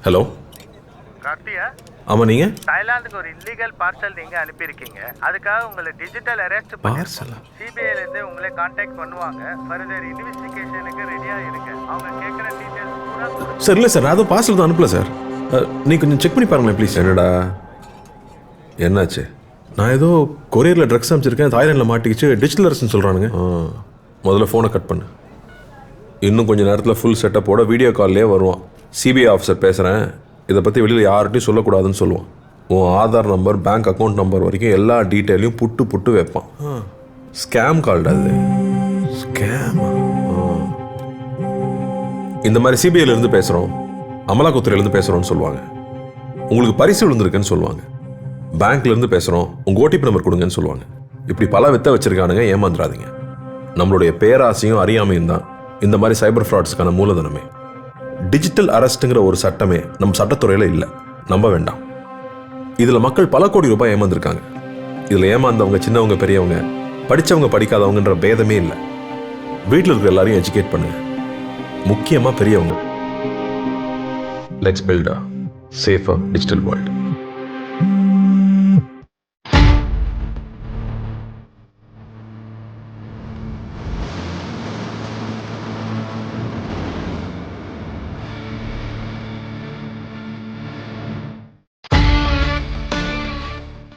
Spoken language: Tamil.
ஹலோ கார்த்தியா, ஆமாம் நீங்கள் தாய்லாந்துக்கு ஒரு இல்லீகல் பார்சல் நீங்க அனுப்பியிருக்கீங்க. அதுக்காக உங்களை டிஜிட்டல் அரெஸ்ட் பார்சலா? சிபிஐல இருந்து உங்களை கான்டாக்ட் பண்ணுவாங்க. ஃபர்தர் இன்வெஸ்டிகேஷனுக்கு ரெடியா இருங்க. அவங்க கேட்குற டீடைல்ஸ் பூரா சார் இல்லை சார், நான் அதுவும் பார்சல் தான் அனுப்பல சார். நீ கொஞ்சம் செக் பண்ணி பாருங்களேன் ப்ளீஸ். என்னடா என்னாச்சு? நான் ஏதோ கொரியரில் ட்ரக்ஸ் அனுப்பிச்சிருக்கேன், தாய்லாண்டில் மாட்டிக்கிச்சு, டிஜிட்டல் அரெஸ்ட்னு சொல்கிறானுங்க. முதல்ல ஃபோனை கட் பண்ணு. இன்னும் கொஞ்சம் நேரத்தில் ஃபுல் செட்டப்போட வீடியோ கால்லே வருவான். சிபிஐ ஆஃபீஸர் பேசுகிறேன், இதை பற்றி வெளியில் யார்கிட்டையும் சொல்லக்கூடாதுன்னு சொல்லுவான். உன் Aadhaar number, bank account number வரைக்கும் எல்லா டீட்டெயிலையும் புட்டு புட்டு வைப்பான். ஸ்கேம் கால்டு அது. ஸ்கேம். இந்த மாதிரி சிபிஐலேருந்து பேசுகிறோம், அமலாக்கத்துறையிலேருந்து பேசுகிறோன்னு சொல்லுவாங்க. உங்களுக்கு பரிசு விழுந்திருக்குன்னு சொல்லுவாங்க. பேங்க்லேருந்து பேசுகிறோம், உங்கள் ஓடிபி நம்பர் கொடுங்கன்னு சொல்லுவாங்க. இப்படி பல வித்த வச்சுருக்கானுங்க, ஏமாந்துடாதீங்க. நம்மளுடைய பேராசையும் அறியாமையும் தான் இந்த மாதிரி சைபர் ஃப்ராட்ஸ்க்கான மூலதனமே. டிஜிட்டல் அரெஸ்ட்டுங்கிற ஒரு சட்டமே நம்ம சட்டத்துறையில் இல்லை, நம்ப வேண்டாம். இதில் மக்கள் பல கோடி ரூபாய் ஏமாந்துருக்காங்க. இதில் ஏமாந்தவங்க சின்னவங்க பெரியவங்க, படித்தவங்க படிக்காதவங்கன்ற பேதமே இல்லை. வீட்டில் இருக்கிற எல்லாரையும் எஜுகேட் பண்ணுங்க, முக்கியமாக பெரியவங்க. Let's build a safer digital world.